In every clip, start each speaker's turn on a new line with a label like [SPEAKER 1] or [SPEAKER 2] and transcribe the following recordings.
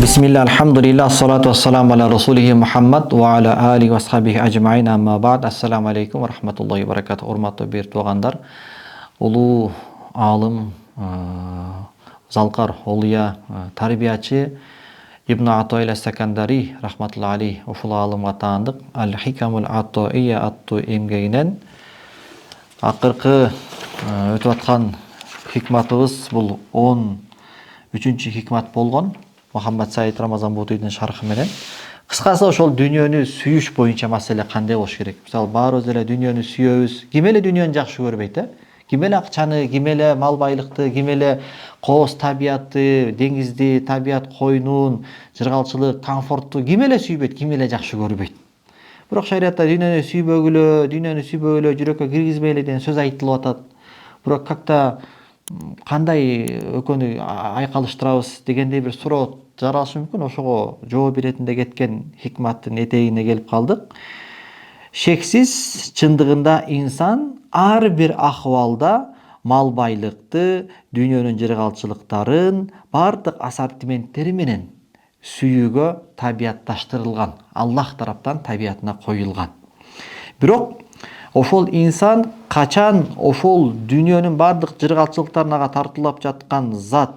[SPEAKER 1] Bismillah, alhamdulillah, salatu wassalamu ala rasulihi Muhammad wa ala alihi wa sahbihi ajma'in amma ba'd. Assalamu alaikum wa rahmatullahi wa barakatuh. Урматтуу бир туугандар, улуу алым, залкар, олуя, тарбиячы Ибн Атоилля Сакандари рахматуллахи алейхи ушул алымга таандык Ал-Хикамул Атоия аттуу эмгегинен акыркы өтүп аткан хикматыбыз бул 13-чү хикмат болгон. Мухаммад Саид Рамазан Бутуйдун шархы менен кыскасы ошол дүйнөнү сүйүш боюнча маселе кандай болуш керек? Мисалы, баарыбыз эле дүйнөнү сүйөбүз. Ким эле дүйнөнү жакшы көрбөйт, Ким эле акчаны, ким эле мал байлыкты, ким эле кооз табиятты, деңизди, табият койнун, жыргалчылык, комфортту ким эле сүйбөйт, ким эле жакшы көрбөйт. Бирок шариатта дүйнөнү сүйбөгүлө, жүрөккө киргизбейле деген сөз айтылып атат. Бирок какта кандай экөөнү айкалыштырабыз дегендей бир суроо жаралышы мүмкүн. Ошого жооп беретинде кеткен хикматтын этегине келип калдык. Шексиз чындыгында инсан ар бир акыбалда мал байлыкты, дүйнөнүн жыргалчылыктарын бардык ассортименттери менен сүйүүгө табиятташтырылган, Аллах тараптан табиятына коюлган. Бирок ошол инсан качан ошол дүйнөнүн бардык жыргалчылыктарын ага тартуулап жаткан зат,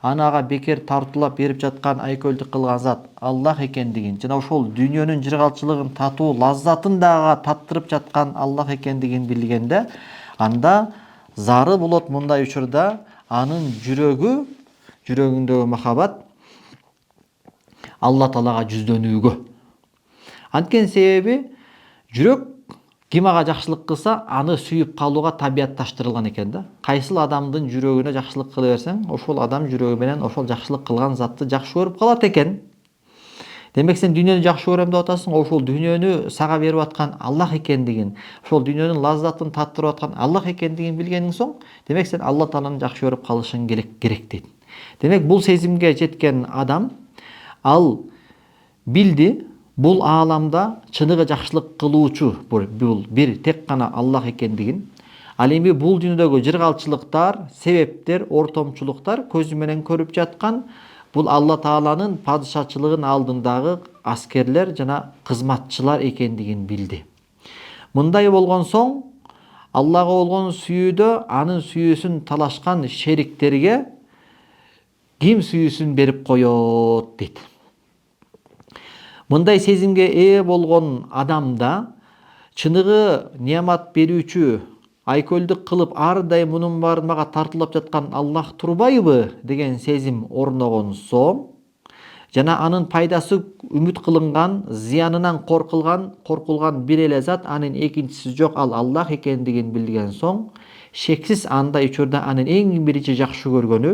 [SPEAKER 1] аны ага бекер тартуулап берип жаткан, айкөлдүк кылган зат Аллах экендигин жана ошол дүйнөнүн жыргалчылыгын татуу лаззатын да ага таттырып жаткан Аллах экендигин билгенде, анда зары болот мындай учурда анын жүрөгүндөгү махабат Алла Таалага жүздөнүүгө. Анткени себеби жүрөк ким ага жакшылык кылса, аны сүйүп калууга табиятташтырылган экен да. Кайсыл адамдын жүрөгүнө жакшылык кыла берсең, ошол адам жүрөгү менен ошол жакшылык кылган затты жакшы көрүп калат экен. Демек сен дүйнөнү жакшы көрөм деп атасың, ошол дүйнөнү сага берип аткан Аллах экендигин, ошол дүйнөнүн лаззатын таттырып аткан Аллах экендигин билгениң соң, демек сен Алла Тааланы жакшы көрүп калышың керек дейт. Демек бул сезимге жеткен адам ал билди, бул ааламда чыныгы жакшылык кылуучу бул бир тек гана Аллах экендигин. Ал эми бул дүйнөдөгү жыргалчылыктар, себептер, ортомчулуктар көзү менен көрүп жаткан бул Алла Тааланын падышачылыгын алдындагы аскерлер жана кызматчылар экендигин билди. Мындай болгон соң Аллага болгон сүйүүдө анын сүйүүсүн талашкан шериктерге ким сүйүүсүн берип коёт дейт. Мындай сезимге ээ болгон адамда чыныгы неамат берүүчү, айкөлдүк кылып ар дайым мунун баарын мага тартуулап жаткан Аллах турбайбы деген сезим орногон соң, жана анын пайдасы үмүт кылынган, зыянынан коркулган бир эле зат, анын экинчиси жок, ал Аллах экендигин билген соң, шексиз андай учурда анын эң биринчи жакшы көргөнү,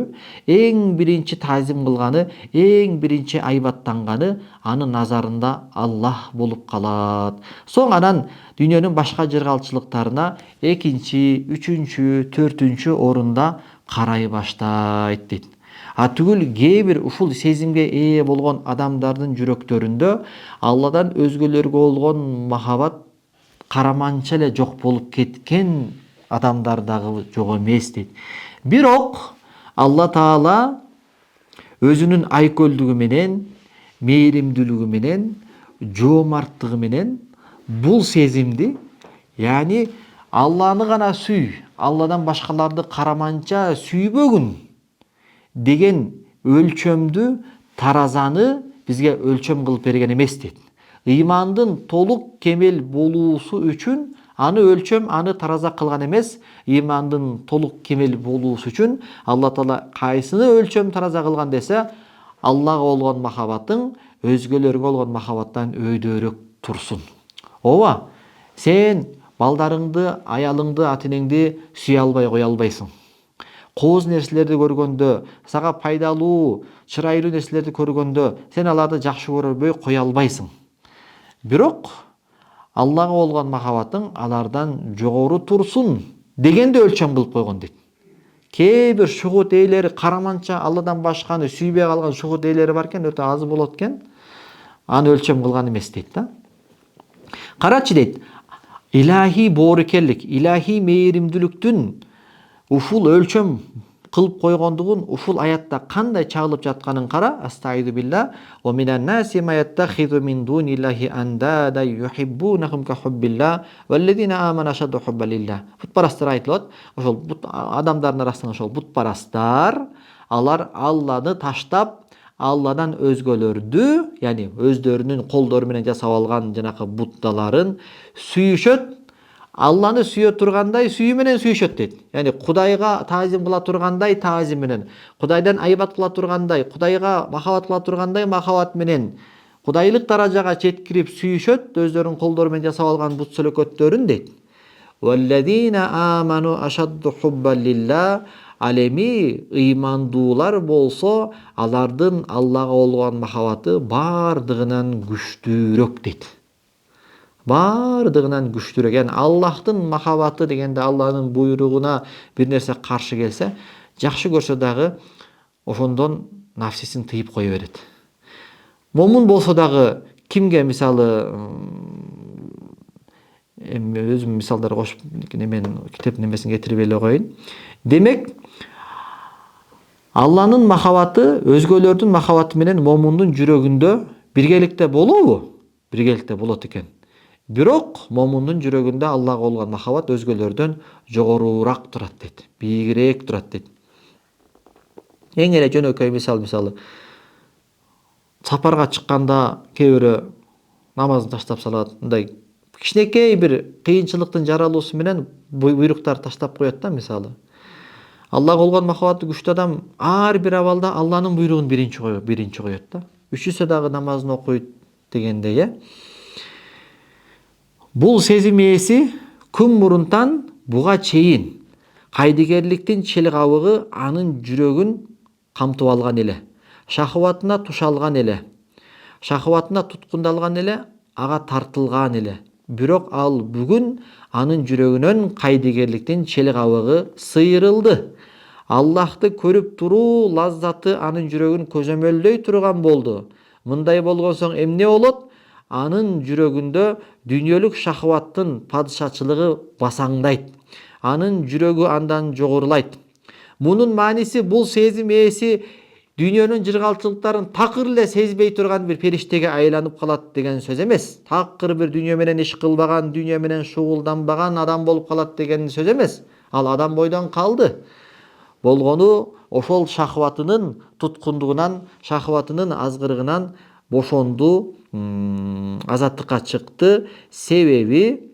[SPEAKER 1] эң биринчи таазим кылганы, эң биринчи айбаттанганы анын назарында Аллах болуп калат. Соң анан дүйнөнүн башка жыргалчылыктарына экинчи, үчүнчү, төртүнчү орунда карай баштайт дейт. Түгүл кээ бир ушул сезимге ээ болгон адамдардын жүрөктөрүндө Алладан өзгөлөргө болгон махабат караманча эле жок болуп кеткен адамдар дагы жок эмес дейт. Бирок Алла Таала өзүнүн айкөлдүгү менен, мээримдүүлүгү менен, жоомарттыгы менен бул сезимди, яни Алланы гана сүй, Алладан башкаларды караманча сүйбөгүн деген өлчөмдү, таразаны бизге өлчөм кылып берген эмес дейт. Ыймандын толук кемел болуусу үчүн аны өлчөм, аны тараза кылган эмес. Ыймандын толук кемел болуусу үчүн Алла Таала кайсыны өлчөм, тараза кылган десе, Аллага болгон махабатың өзгөлөргө болгон махабаттан өйдөрөөк турсун. Ооба, сен балдарыңды, аялыңды, ата-энеңди сүйө албай кое албайсың. Кооз нерселерди көргөндө, сага пайдалуу, чырайлуу нерселерди көргөндө, сен аларды жакшы көрбөй кое албайсың. Бирок Аллага болгон махабатың алардан жогору турсун дегенде өлчөм кылып койгон дейт. Кээ бир шугут ээлери караманча Алладан башканы сүйбөй калган шугут ээлери бар экен, өтө аз болот экен. Аны өлчөм кылган эмес дейт да. Карачы дейт, илахи боорукерлик, илахи мээримдүүлүктүн ушул өлчөм кылып койгондугун ушул аятта кандай чагылып жатканын кара. Астаиду билла. Ва минан наси ма яттахизу мин дуниллахи андада юхиббунахум ка хуббилла валлазина амана ашадду хуббалилла. Бутпарастар айтылат. Ошол адамдардын арасынан ошол бутпарастар, алар Алланы таштап, Алладан өзгөлөрдү, яни өздөрүнүн колдору менен жасап алган жанакы бутталарын сүйүшөт. Алланы сүйө тургандай сүйүү менен сүйүшөт дейт. Яни Кудайга таазим кыла тургандай таазим менен, Кудайдан айбат кыла тургандай, Кудайга махабат кыла тургандай махабат менен кудайлык даражага жеткирип сүйүшөт, өздөрүнүн колдору менен жасап алган бут сөлөкөттөрүн дейт. Валлазина аману ашадду хуббан лилла. Ал эми ыймандуулар болсо, алардын Аллага болгон махабаты бардыгынан күчтүүрөөк дейт. Бардыгынан күчтүүрөөк. Яни Аллахтын махабаты дегенде, Алланын буйругуна бир нерсе каршы келсе, жакшы көрсө дагы ошондон нафсисин тыйып кое берет. Момун болсо дагы кимге, мисалы, өзүм мисалдар кошуп мен китеп немесин кетирип эле коеюн. Демек, Алланын махабаты өзгөлөрдүн махабаты менен момундун жүрөгүндө биргеликте болобу? Биргеликте болот экен. Бирок момундун жүрөгүндө Аллага болгон махабат өзгөлөрдөн жогоруураак турат дейт, бийигирээк турат дейт. Эң эле жөнөкөй мисалы сапарга чыкканда кээ бирөө намазын таштап салат, мындай кичинекей бир кыйынчылыктын жаралуусу менен буйруктар таштап коет да, мисалы. Аллага болгон махабаты күчтүү адам ар бир абалда Алланын буйругун биринчи коет да. Үчүсү дагы намазын окуйт дегендей, Бул сезим ээси күн мурунтан буга чейин кайдыгерликтин челгабыгы анын жүрөгүн камтып алган эле. Шахватына тушалган эле. Шахватына туткундалган эле, ага тартылган эле. Бирок ал бүгүн анын жүрөгүнөн кайдыгерликтин челгабыгы сыйрылды. Аллахты көрүп туруу лаззаты анын жүрөгүн көзөмөлдөй турган болду. Мындай болгон соң эмне болот? Анын жүрөгүндө дүйнөлүк шахваттын падышачылыгы басаңдайт. Анын жүрөгү андан жогорулайт. Мунун мааниси бул сезим ээси дүйнөнүн жыргалчылыктарын такыр эле сезбей турган бир периштеге айланып калат деген сөз эмес. Такыр бир дүйнө менен иш кылбаган, дүйнө менен шугулданбаган адам болуп калат деген сөз эмес. Ал адам бойдон калды. Болгону ошол шахватынын туткундугунан, шахватынын азгырыгынан бошонду, азаттыкка чыкты. Себеби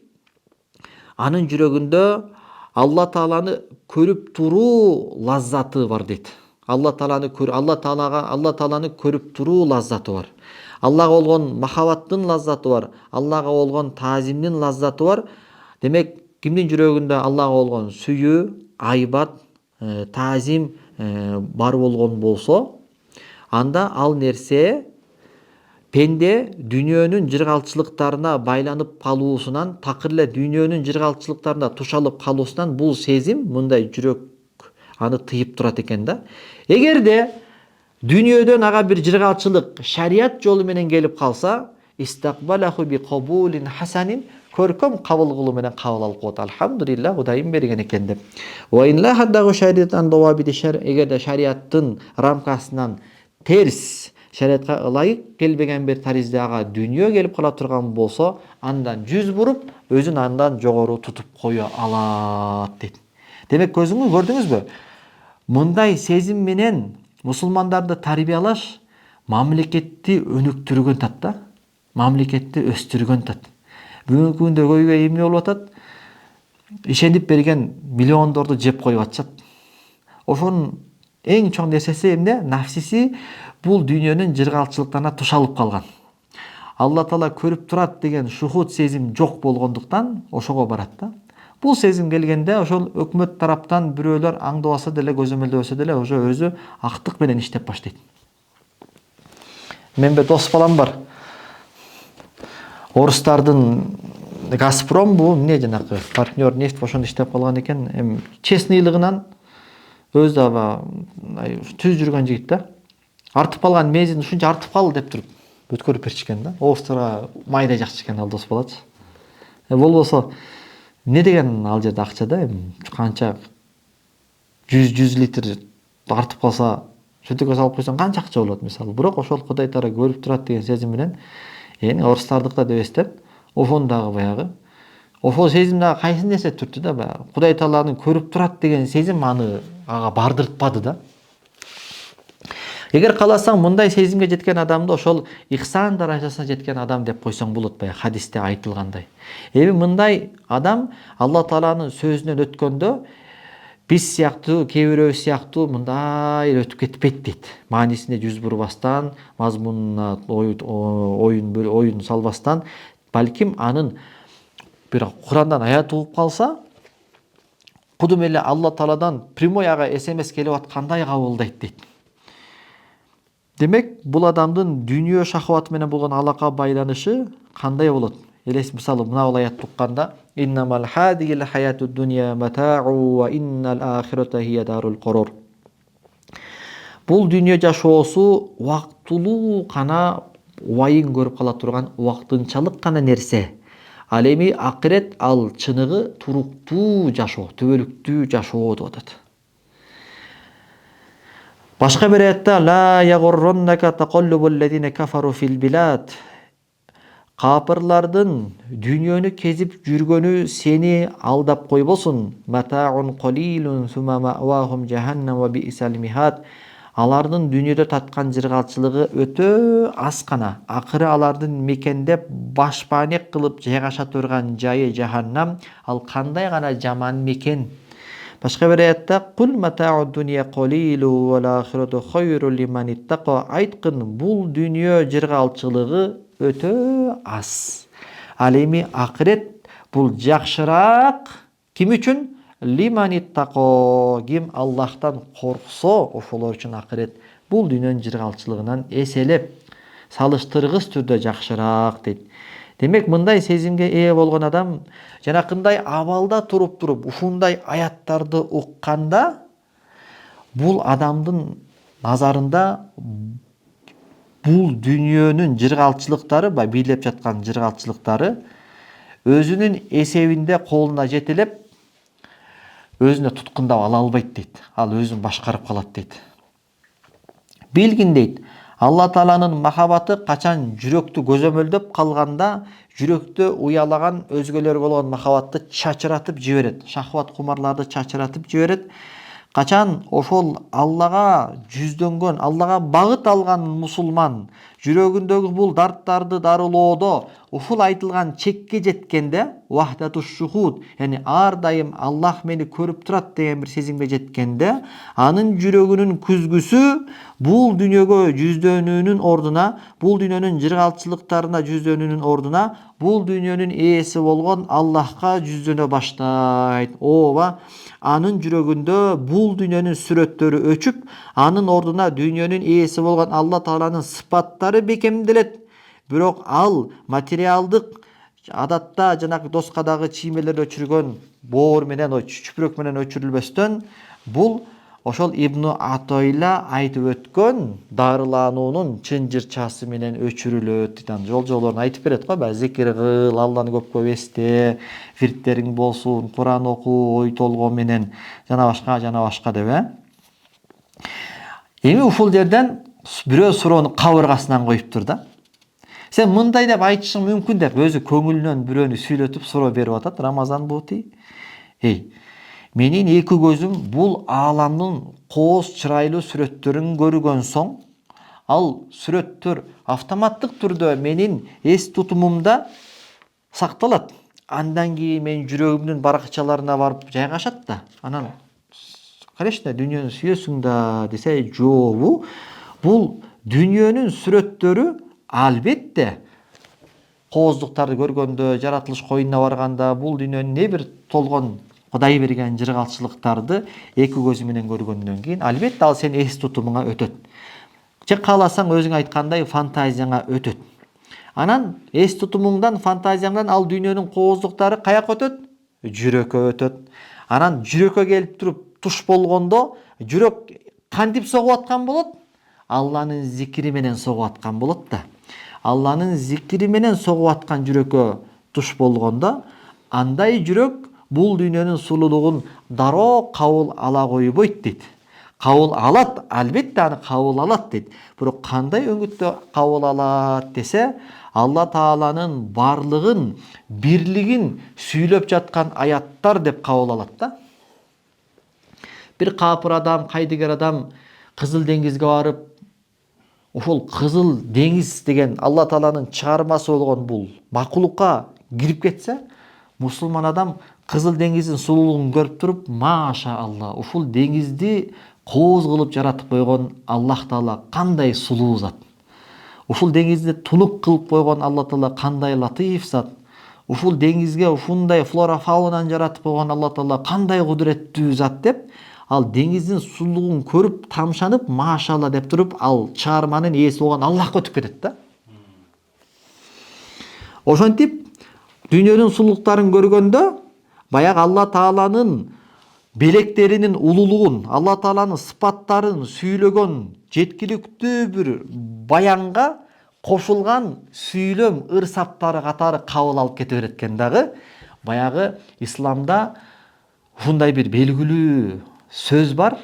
[SPEAKER 1] анын жүрөгүндө Алла Тааланы көрүп туруу лаззаты бар дейт. Алла Тааланы көрүп туруу лаззаты бар. Аллага болгон махабаттын лаззаты бар. Аллага болгон таазимдин лаззаты бар. Демек, кимдин жүрөгүндө Аллага болгон сүйүү, айбат, таазим бар болгон болсо, анда ал нерсе пенде дүйнөнүн жыргалчылыктарына байланып калуусунан, такыр эле дүйнөнүн жыргалчылыктарына тушалып калуусунан бул сезим, мындай жүрөк аны тыйып турат экен да. Эгерде дүйнөдөн ага бир жыргалчылык шарият жолу менен келип калса, истакбалаху би кабулин хасанин, көркөм кабыл кылуу менен кабыл алып коет. Алхамдулилла, Кудайым берген экен деп. Ва инла хаддагу шариаттан давабити шар, эгерде шариаттын рамкасынан терс, шариатка ылайык келбеген бир таризде ага дүйнө келип кала турган болсо, андан жүз буруп, өзүн андан жогору тутуп кое алат дейт. Демек, көрдүңүзбү? Мындай сезим менен мусулмандарды тарбиялаш мамлекетти өнүктүргөн тат да, мамлекетти өстүргөн тат. Бүгүнкү күндө көйгөй эмне болуп атат? Ишенип берген миллиондорду жеп коюп атышат. Ошонун эң чоң нерсеси эмне? Нафсиси бул дүйнөнүн жыргалчылыктарына тушалып калган. Алла Таала көрүп турат деген шухут сезим жок болгондуктан ошого барат да. Бул сезим келгенде ошол өкмөт тараптан бирөөлөр аңдабаса деле, көзөмөлдөбөсө деле, ошо өзү актык менен иштеп баштайт. Менде дос балам бар. Орустардын Газпром бул эмне жанакы партнер нефть ошондо иштеп калган экен. Честныйлыгынан өзү да түз жүргөн жигит да. Артып калган мезин ушунча артып калды деп туруп өткөрүп беришкен да. Орустарга майдай жакчы экен ал дос балачы. Болбосо эмне деген ал жерде акча да, канча 100 литр артып калса чөнтөккө салып койсоң канча акча болот мисалы. Бирок ошол Кудай Таала көрүп турат деген сезим менен орустардыкта деп эстеп, офону дагы баягы ошол сезим дагы кайсы нерсе түрттү да баягы Кудай Тааланы көрүп турат деген сезим ага бардыртпады да. Эгер кааласаң мындай сезимге жеткен адамды ошол ихсан даражасына жеткен адам деп койсоң болот, баягы хадисте айтылгандай. Эми мындай адам Алла Тааланын сөзүнөн өткөндө биз сыяктуу, кээ бирөөбүз сыяктуу мындай өтүп кетпейт дейт. Маанисине жүз бурбастан, мазмунуна оюн салбастан, балким анын бир Курандан аят угуп калса, кудум эле Алла Тааладан прямой ага СМС келип аткандай кабылдайт дейт. Демек, бул адамдын дүйнө шахваты менен болгон алака байланышы кандай болот? Элес мисалы мына аятты укканда иннамал хадил хаятуд дуnya мата'у ва иннал ахирата хия дарул qurur. Бул дүйнө жашоосу убактылуу гана убайын көрүп кала турган убактынчалык гана нерсе. Ал эми акырет ал чыныгы туруктуу жашоо, түбөлүктүү жашоо деп атат. Башка бир аятта ла ягурруннака тaqallubul ladzina kafaru fil bilad. Капырлардын дүйнөнү кезип жүргөнү сени алдап койбосун. Матаун qalilun summa ma'wahum jahannam wa bi'sal mihad. Алардын дүйнөдө таткан жыргалчылыгы өтө аз гана. Акыры алардын мекендеп башпаанек кылып жайгаша турган жайы жаханнам. Ал кандай гана жаман мекен. Башка бир аятта кул матаud dunya qalilun wal akhiratu khayrun liman ittaqa. Айткын, бул дүйнө жыргалчылыгы өтө аз. Ал эми акырет бул жакшыраак ким үчүн? Liman ittaqa. Ким Аллахтан корксо, ошолор үчүн акырет бул дүйнөнүн жыргалчылыгынан эселеп, салыштыргыс түрдө жакшыраак дейт. Демек, мындай сезимге ээ болгон адам жанакындай абалда туруп ушундай аяттарды укканда, бул адамдын назарында бул дүйнөнүн жыргалчылыктары, бийлеп жаткан жыргалчылыктары өзүнүн эсебинде колуна жетелеп, өзүнө туткундап ала албайт дейт. Ал өзүн башкарып калат дейт. Билгин дейт, Алла Тааланын махабаты качан жүрөктү көзөмөлдөп калганда, жүрөктө уялаган өзгөлөргө болгон махабатты чачыратып жиберет. Шахват кумарларды чачыратып жиберет. Качан ошол Аллага жүздөнгөн, Аллага багыт алган мусулман жүрөгүндөгү бул дарттарды дарылоодо ушул айтылган чекке жеткенде, вахдатуш шухуд, яни ар дайым Аллах мени көрүп турат деген бир сезимге жеткенде, анын жүрөгүнүн күзгүсү бул дүйнөгө жүздөнүүнүн ордуна, бул дүйнөнүн жыргалчылыктарына жүздөнүүнүн ордуна, бул дүйнөнүн ээси болгон Аллахка жүздөнө баштайт. Ооба, анын жүрөгүндө бул дүйнөнүн сүрөттөрү өчүп, анын ордуна дүйнөнүн ээси болгон Алла Тааланын сыпаттары бекемделет. Бирок ал материалдык адатта жанагы доскадагы чиймелер өчүргөн боор менен, чүпүрөк менен өчүрүлбөстөн, бул ошол Ибн Атойла айтып өткөн дарылануунун чын жырчасы менен өчүрүлөт дейт. Жолжолорун айтып берет го, зикир кыл, Алланы көпкө эсте, вирттериң болсун, Куран окуу, ой толгоо менен жана башка деп. Эми ушул жерден бирөө суроону кабыргасынан коюптур да. Сен мындай деп айтышың мүмкүн деп өзү көңүлүнөн бирөөнү сүйлөтүп суроо берип атат. Рамазан Бути. Менин эки көзүм бул ааламдын кооз чырайлуу сүрөттөрүн көргөн соң, ал сүрөттөр автоматтык түрдө менин эс тутумумда сакталат. Андан кийин менин жүрөгүмдүн баракчаларына барып жайгашат да. Анан конечно, дүйнөнү сүйөсүң да десе, жообу. Бул дүйнөнүн сүрөттөрү албетте кооздуктарды көргөндө, жаратылыш коюнуна барганда, бул дүйнөнүн не бир толгон Кудай берген жыргалчылыктарды эки көзү менен көргөндөн кийин албетте ал сен эс тутумуңа өтөт. Же кааласаң өзүң айткандай фантазияңа өтөт. Анан эс тутумуңдан, фантазияңдан ал дүйнөнүн кооздуктары каяка өтөт? Жүрөккө өтөт. Анан жүрөккө келип туруп туш болгондо, жүрөк кантип согуп аткан болот? Алланын зикири менен согуп аткан болот да. Алланын зикири менен согуп аткан жүрөккө туш болгондо, андай жүрөк бул дүйнөнүн сулуулугун дароо кабыл ала койбойт дейт. Кабыл алат, албетте аны кабыл алат дейт. Бирок кандай өңүттө кабыл алат десе, Алла Тааланын барлыгын, бирлигин сүйлөп жаткан аяттар деп кабыл алат да. Бир капыр адам, кайдыгер адам Кызыл деңизге барып, ошол Кызыл деңиз деген Алла Тааланын чыгармасы болгон бул макулукка кирип кетсе, мусулман адам Кызыл деңиздин сулуулугун көрүп туруп, маша Алла, ушул деңизди кооз кылып жаратып койгон Аллах Таала кандай сулуу зат. Ушул деңизди тунук кылып койгон Алла Таала кандай латыйф зат. Ушул деңизге ушундай флора фаунаны жаратып койгон Алла Таала кандай кудуреттүү зат деп, ал деңиздин сулуулугун көрүп тамшанып, машалла деп туруп, ал чыгарманын ээси болгон Аллахка өтүп кетет да. Ошентип дүйнөнүн сулуулуктарын көргөндө, баягы Алла Тааланын белектеринин улуулугун, Алла Тааланын сыпаттарын сүйлөгөн жеткиликтүү бир баянга кошулган сүйлөм ырсаптары катары кабыл алып кете берет экен дагы. Баягы исламда ушундай бир белгилүү сөз бар.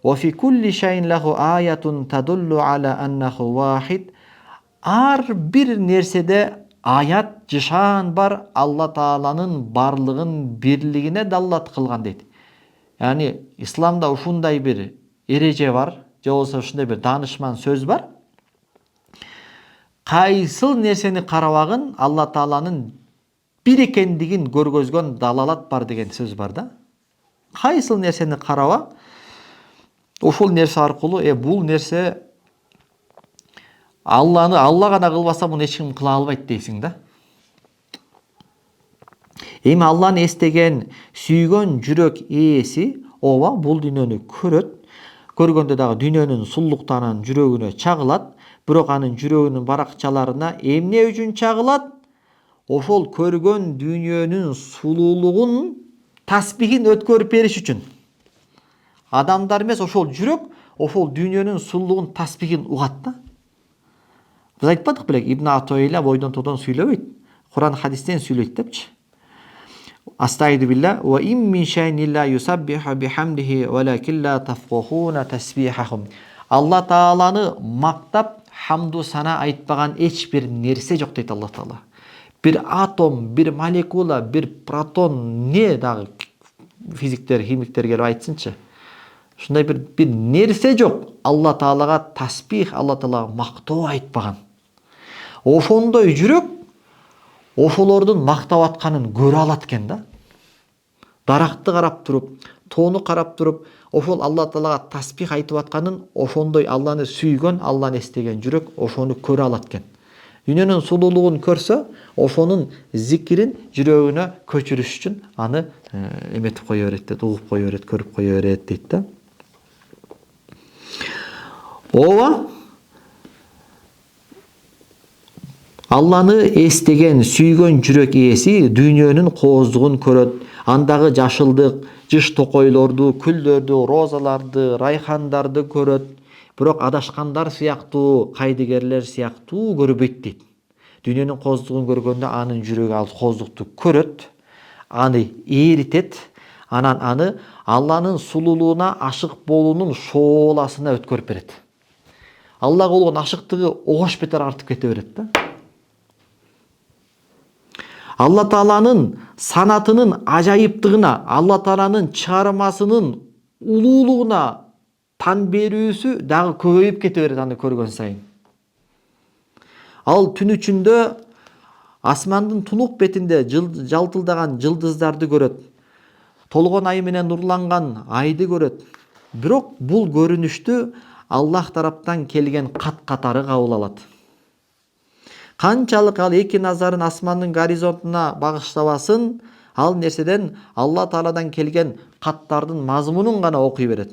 [SPEAKER 1] Ва фи кулли шайин лаху аятун тадуллу ала аннаху вахид. Ар бир нерседе аят жышаан бар, Алла Тааланын барлыгын бирлигине даллат кылган дейт. Яни исламда ушундай бир эреже бар, же болбосо ушундай бир даанышман сөз бар. Кайсыл нерсени карабагын Алла Тааланын бир экендигин көргөзгөн далалат бар деген сөз бар да. Кайсыл нерсени караба, ошол нерсе аркылуу бул нерсе Алла гана кылбаса муну эч ким кыла албайт дейсиң да. Эми Алланы эстеген, сүйгөн жүрөк ээси ооба бул дүйнөнү көрөт. Көргөндө дагы дүйнөнүн сулуулуктарынан жүрөгүнө чагылат. Бирок анын жүрөгүнүн баракчаларына эмне үчүн чагылат? Ошол көргөн дүйнөнүн сулуулугун, тасбихин өткөрүп бериш үчүн. Адамдар эмес, ошол жүрөк ошол дүйнөнүн сулуулугун, тасбихин угат да. Биз айтпадык белек, Ибн Атоила бойдон тодон сүйлөбөйт. Куран хадистен сүйлөйт депчи. Астагиду билла ва им мин шайин илля юсаббиху бихамдихи валакин ла тафкахуна тасбихахум. Алла Тааланы мактап, хамду сана айтпаган эч бир нерсе жок дейт Алла Таала. Бир атом, бир молекула, бир протон, не дагы физиктер, химиктер келип айтсынчы. Ушундай бир нерсе жок. Алла Таалага тасбих, Алла Таалага мактоо айтпаган. Ошондой жүрөк ошолордун мактап атканын көрө алат экен да. Даракты карап туруп, тоону карап туруп, ошол Алла Таалага тасбих айтып атканын, ошондой Алланы сүйгөн, Алланы эстеген жүрөк ошону көрө алат экен. Дүйнөнүн сулуулугун көрсө, ошонун зикирин жүрөгүнө көчүрүш үчүн аны эметип кое берет дейт, угуп кое берет, көрүп кое берет дейт да. Ооба Алланы эстеген, сүйгөн жүрөк ээси дүйнөнүн кооздугун көрөт. Андагы жашылдык, жыш токойлорду, күлдөрдү, розаларды, райхандарды көрөт. Бирок адашкандар сыяктуу, кайдыгерлер сыяктуу көрбөйт дейт. Дүйнөнүн кооздугун көргөндө анын жүрөгү ал кооздукту көрөт, аны ээритет, анан аны Алланын сулуулугуна ашык болуунун шооласына өткөрүп берет. Аллага болгон ашыктыгы огош бетер артып кете берет да. Алла Тааланын санатынын ажайыптыгына, Алла Тааланын чыгармасынын улуулугуна тан берүүсү дагы көбөйүп кете берет аны көргөн сайын. Ал түн ичинде асмандын тунук бетинде жалтылдаган жылдыздарды көрөт. Толгон ай менен нурланган айды көрөт. Бирок бул көрүнүштү Аллах тараптан келген кат катары кабыл алат. Канчалык ал эки назарын асмандын горизонтуна багыштабасын, ал нерседен Алла Тааладан келген каттардын мазмунун гана окуй берет.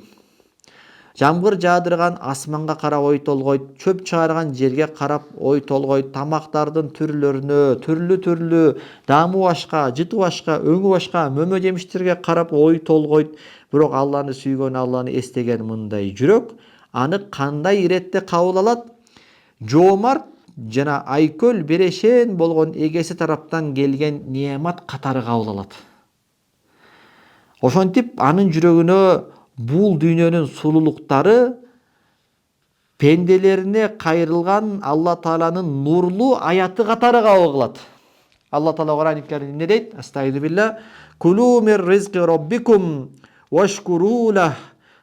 [SPEAKER 1] Жамгыр жаадырган асманга карап ой толгойт, чөп чыгарган жерге карап ой толгойт, тамактардын түрлөрүнө, түрлүү дамуу башка, жытуу башка, өңү башка мөмө жемиштерге карап ой толгойт. Бирок Алланы сүйгөн, Алланы эстеген мындай жүрөк аны кандай иретте кабыл алат? Жоомарт жана айкөл берешен болгон эгеси тараптан келген неамат катары кабыл алат. Ошентип анын жүрөгүнө бул дүйнөнүн сулуулуктары пенделерине кайрылган Алла Тааланын нурлуу аяты катары кабыл кылат. Алла Таала Кур'ан-ы Каримде эмне дейт? Астагфиру билла. Кулу мир ризqi rabbikum вашкуру лах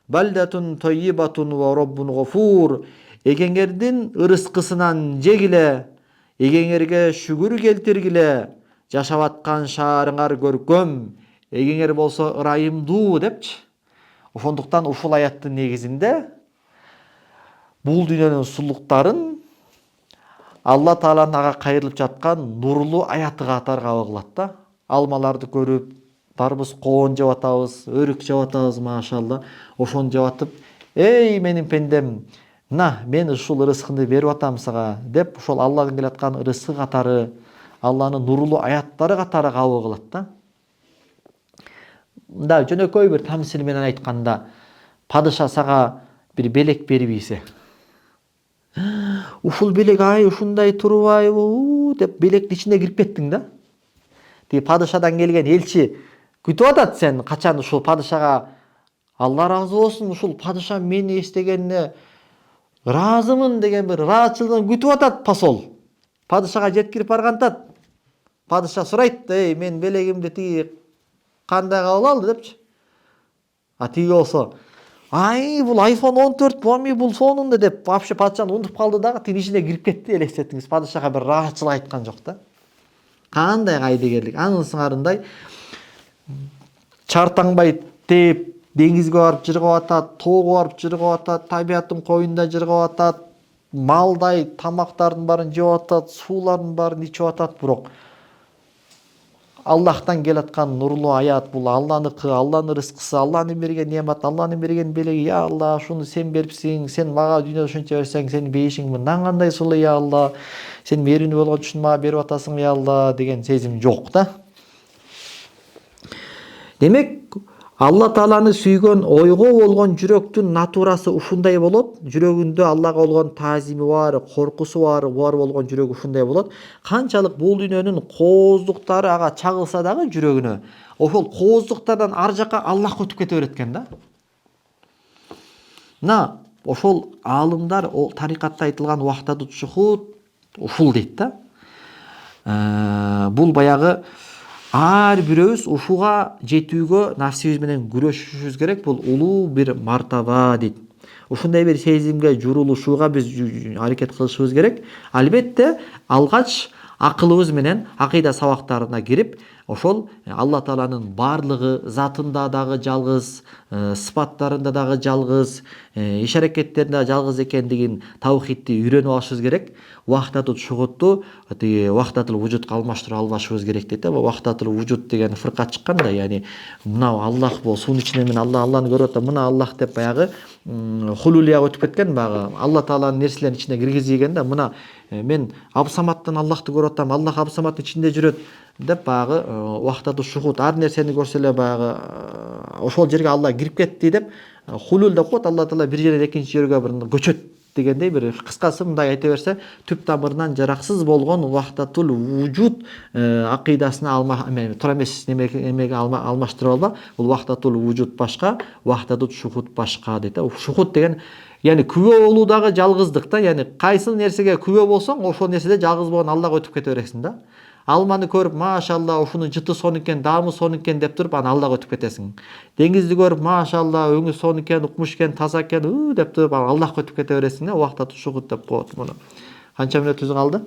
[SPEAKER 1] балдатун тойибатун ва роббун гофур. Эгеңердин ырыскысынан жегиле, эгеңерге шүгүр келтиргиле, жашап аткан шаарыңар көркөм, эгеңер болсо ырайымдуу депчи. Ошондуктан ушул аяттын негизинде бул дүйнөнүн сулуулуктарын Алла Тааланын ага кайрылып жаткан нурлуу аяты катары кабыл кылат да. Алмаларды көрүп, барыбыз коон жеп атабыз, өрүк жеп атабыз, машалла. Ошону жеп атып, эй менин пендем, мына мен ушул ырыскыңды берип атам сага деп, ошол Алладан келаткан ырыскы катары, Алланын нурлуу аяттары катары кабыл кылат да. Мында жөнөкөй бир тамсил менен айтканда, падыша сага бир белек берип ийсе, ушул белек ай ушундай турбайбы деп белектин ичине кирип кеттиң да. Тиги падышадан келген элчи күтүп атат сен качан ушул падышага Алла ыраазы болсун, ушул падышам мени эстегенине ыраазымын деген бир ыраазычылыгын күтүп атат посол. Падышага жеткирип баргантат. Падыша сурайт, эй мен белегимди тиги кандай кабыл алды депчи. А тиги болсо, ай бул iPhone 14 боми бул сонунда деп вообще падышаны унутуп калды дагы тигин ичине кирип кетти. Элестетиңиз, падышага бир ыраазычылык айткан жок да. Кандай кайдыгерлик. Анын сыңарындай чартаңбай тээп деңизге барып жыргап атат, тоого барып жыргап атат, табияттын коюнда жыргап атат, малдай тамактардын баарын жеп атат, суулардын баарын ичип атат, бирок Аллахтан келаткан нурлуу аят бул Алланыкы, Алланын рызкысы, Алланын берген немат, Алланын берген белеги. Я Алла, ушуну сен берипсиң, сен мага дүйнөдө ушунча берсең, сенин бейишиң мындан кандай сулуу, я Алла. Сен мээримдүү болгон үчүн мага берип атасың, я Алла деген сезим жок да. Демек, Алла Тааланы сүйгөн, ойго болгон жүрөктүн натурасы ушундай болот. Жүрөгүндө Аллага болгон таазими бар, коркусу бар болгон жүрөк ушундай болот. Канчалык бул дүйнөнүн кооздуктары ага чагылса дагы жүрөгүнө, ошол кооздуктардан ар жака Аллах өтүп кете берет экен да. Мына ошол аалымдар тарикатта айтылган вахдатут шухуд ушул дейт да. Бул баягы ар бирөөбүз ушуга жетүүгө нафсибиз менен күрөшүшүбүз керек. Бул улуу бир мартаба дейт. Ушундай бир сезимге журулушууга биз аракет кылышыбыз керек. Албетте алгач акылыбыз менен акыйда сабактарына кирип, ошол Алла Тааланын баардыгы затында дагы жалгыз, сыпаттарында дагы жалгыз, иш аракеттеринде жалгыз экендигин таухидти үйрөнүп алышыбыз керек. Вахдатут шухудту тиги вахдатул вужудка алмаштырып албашыбыз керек дейт. Вахдатул вужуд деген фырка чыккан да, яни мына Аллах бул суунун ичинде мен Алланы көрүп атам, мына Аллах деп баягы хулулияга өтүп кеткен, баягы Алла Тааланын нерселерин ичине киргизген да. Мына мен Абсаматтан Аллахты көрүп атам, Аллах Абсаматтын ичинде жүрөт деп баягы вахдатут шухуд ар нерсени көрсө эле баягы ошол жерге Алла кирип кетти деп хулул деп коет. Алла Таала бир жерден экинчи жерге бир көчөт дегендей бир кыскасы мындай айта берсе, түп тамырынан жараксыз болгон вахдатул вужуд акыйдасына туура эмес немеге алмаштырып алба. Бул вахдатул вужуд башка, вахдатут шухуд башка дейт. Шухуд деген яни күбө болуу дагы жалгыздык да. Яни кайсыл нерсеге күбө болсоң, ошол нерседе жалгыз болгон Аллага өтүп кете бересиң да. Алманы көрүп, машалла, ушунун жыты сонун экен, даамы сонун экен деп туруп, аны Аллага өтүп кетесиң. Деңизди көрүп, машалла, өңү сонун экен, укмуш экен, таза экен, деп туруп, Аллахка өтүп кете бересиң да. Вахдатут шухуд деп коет муну. Канча мүнөтүбүз калды?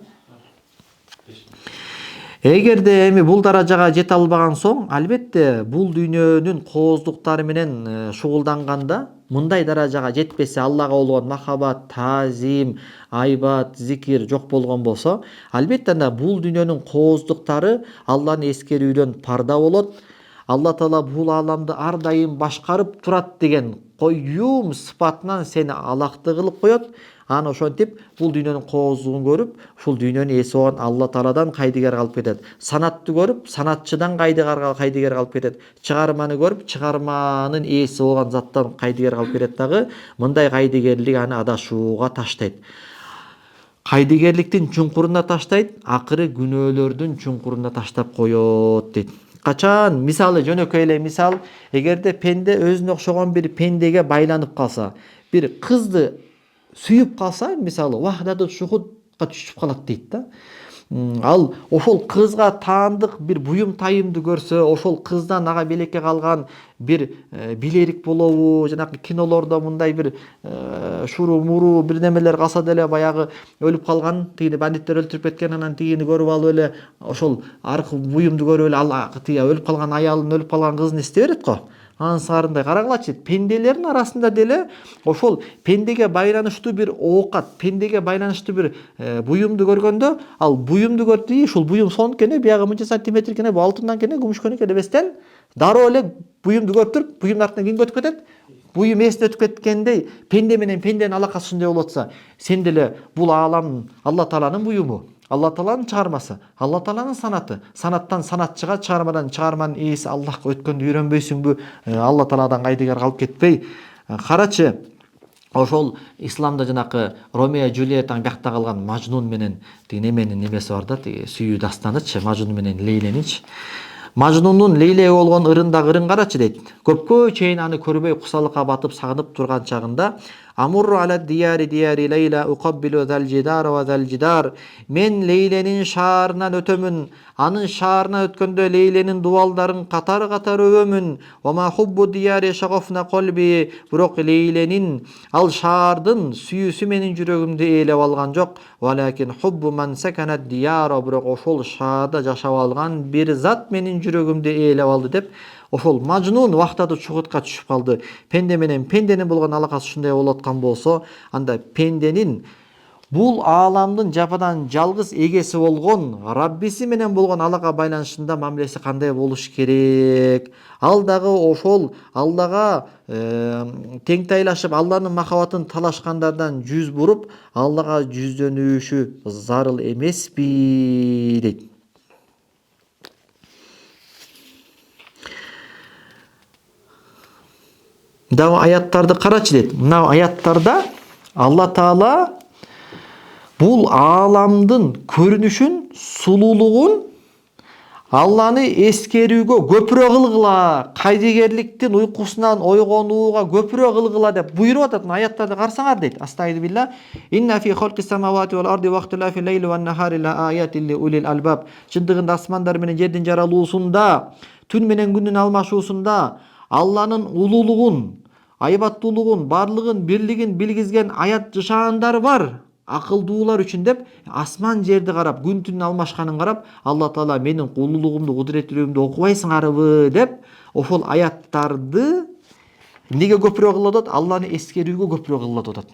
[SPEAKER 1] Эгерде эми бул даражага жете албаган соң, албетте бул дүйнөнүн кооздуктары менен шугулданганда, мындай даражага жетпесе, Аллага болгон махаббат, таазим, айбат, зикир жок болгон болсо, албетте анда бул дүйнөнүн кооздуктары Алланы эскерүүдөн парда болот. Алла Таала бул ааламды ар дайым башкарып турат деген коюм сыпатынан сени алакты кылып коет. Аны ошентип бул дүйнөнүн кооздугун көрүп, ушул дүйнөнү ээси болгон Алла Тааладан кайдыгер калып кетет. Санатты көрүп, санатчыдан кайдыгер калып кетет. Чыгарманы көрүп, чыгарманын ээси болгон заттан кайдыгер калып кетет дагы. Мындай кайдыгерлик аны адашууга таштайт. Кайдыгерликтин чуңкуруна таштайт, акыры күнөөлөрдүн чуңкуруна таштап коет дейт. Качан мисалы жөнөкөй эле мисал, эгерде пенде өзүнө окшогон бир пендеге байланып калса, бир кызды сүйүп калса, мисалы вахдату шухудка түшүп калат дейт да. Ал ошол кызга таандык бир буюм тайымды көрсө, ошол кыздан ага белекке калган бир билерик болобу, жанагы кинолордо мындай бир шуру муру бир немелер калса деле, баягы өлүп калган, тигини бандиттер өлтүрүп кеткен, анан тигини көрүп алып эле ошол аркы буюмду көрүп эле ал тиги өлүп калган аялын, өлүп калган кызын эстей берет го. Анын саарындай карагылачы, пенделердин арасында деле ошол пендеге байланыштуу бир оокат, пендеге байланыштуу бир буюмду көргөндө, ал буюмду көрдү, ушул буюм сонукене, биягы мынча сантиметр экен, бу алтындан экен, күмүшкөн экен дебестен, дароо эле буюмду көрүп туруп, буюмдун артынан ким өтүп кетет? Буюм эсине өтүп кеткендей, пенде менен пенденин алакасы ушундай болуп атса, сен деле бул аалам Алла Тааланын буюму, Алла Тааланын чыгармасы, Алла Тааланын санаты, санаттан санатчыга, чыгармадан чыгарманын ээси Аллахка өткөндү үйрөнбөйсүңбү? Алла Тааладан кайдыгер калып кетпей. Карачы, ошол исламда жанакы Ромео Джульеттанын биякта калган Мажнун менен тиги неменин немеси бар да, тиги сүйүү дастанычы, Мажнун менен Лейленичи. Мажнундун Лейлеге болгон ырындагы ырын карачы дейт. Көпкө чейин аны көрбөй кусалыкка батып сагынып турган чагында, Амурру ала дияри дияри Лейла уқаббилу зал жидар ва зал жидар. Мен Лейленин шаарынан өтөмүн, анын шаарынан өткөндө Лейленин дубалдарын катар-катар өбөмүн. Ва хуббу дияри шагофна колби. Бирок Лейленин, ал шаардын сүйүүсү менин жүрөгүмдү ээлеп алган жок. Валакин хуббу ман саканат дияра. Бирок ошол шаарда жашап алган бир зат менин жүрөгүмдү ээлеп алды деп, ошол Мажнун вахтату шухудка түшүп калды. Пенде менен пенденин болгон алакасы ушундай болуп аткан болсо, анда пенденин бул ааламдын жападан жалгыз эгеси болгон Раббиси менен болгон алака байланышында мамилеси кандай болуш керек? Ал дагы ошол Аллага теңтайлашып, Алланын махабатын талашкандардан жүз буруп, Аллага жүздөнүшү зарыл эмеспи дейт. Дагы аяттарды карачы дейт. Мына аяттарда Алла Таала бул ааламдын көрүнүшүн, сулуулугун Алланы эскерүүгө көпүрөөк кылгыла, кайдыгерликтин уйкусунан ойгонууга көпүрөөк кылгыла деп буйруп атат. Мына аяттарды карасаңар дейт. Астагфирулла. Инна фи халқис самавати вал арди ва ихтилафил лейли ван нахари ла аятин ли улил албаб. Чындыгында асмандар менен жердин жаралуусунда, түн менен күндүн алмашуусунда Алланын улуулугун, айбаттуулугун, барлыгын, бирлигин билгизген аят жышаандар бар. Акылдуулар үчүн деп, асман жерди карап, күн түнүн алмашканын карап, Алла Таала менин улуулугумду, кудуреттүүлүгүмдү окубайсыңарбы деп, ошол аяттарды эмнеге көпүрөөк кылып атат? Алланы эскерүүгө көпүрөөк кылып атат.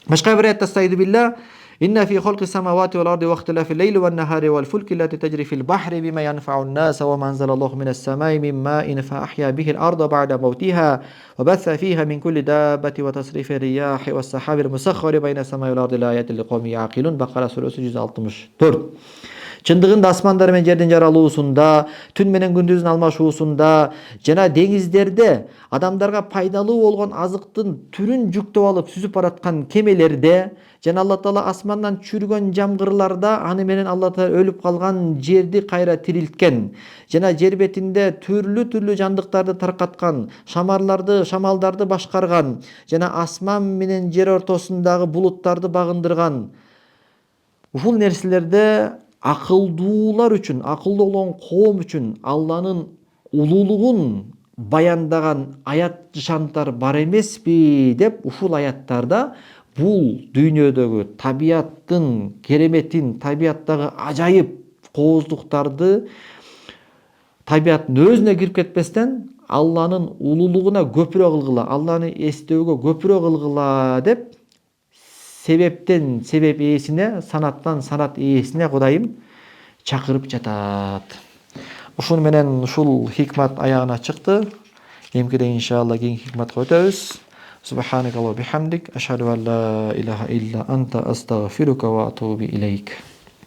[SPEAKER 1] Башка бир аятта стайдыбилла. Инна фи халқис самавати вал арди ва ихтилафил лейли ван нахари вал фулки лати тажри фил бахри бима янфау н-наса ва ма анзалаллаху минас самаи мин маин фа ахья бихи ал-арда ба'да мавтиха ва батха фиха мин кулли даббати ва tasrifir riyahi was sahabil musakhkhari bayna samai wal ardi la ayatin liqawmin yaqilun. Бакара сүрөсү 164. Чындыгында асмандар менен жердин жаралуусунда, түн менен күндүздүн алмашуусунда жана деңиздерде адамдарга пайдалуу болгон азыктын түрүн жүктөп алып сүзүп бараткан кемелерде, жана Алла Таала асмандан түшүргөн жамгырларда аны менен Алла Таала өлүп калган жерди кайра тирилткен, жана жер бетинде түрлүү жандыктарды таркаткан, шамалдарды башкарган, жана асман менен жер ортосундагы булуттарды багындырган. Ушул нерселерде акылдуулар үчүн, акылдуу болгон коом үчүн Алланын улуулугун баяндаган аят жышаандар бар эмеспи деп, ушул аяттарда бул дүйнөдөгү табияттын кереметин, табияттагы ажайып кооздуктарды, табияттын өзүнө кирип кетпестен Алланын улуулугуна көпүрөөк кылгыла, Алланы эстөөгө көпүрөөк кылгыла деп, себептен себеп ээсине, санаттан санат ээсине Кудайым чакырып жатат. Ушун менен ушул хикмат аягына чыкты. Эмкиде иншалла кийинки хикматка өтөбүз. Субханакаллаху бихамдик, ашхаду ан ла илаха илля анта астагфирука ва атубу илейк.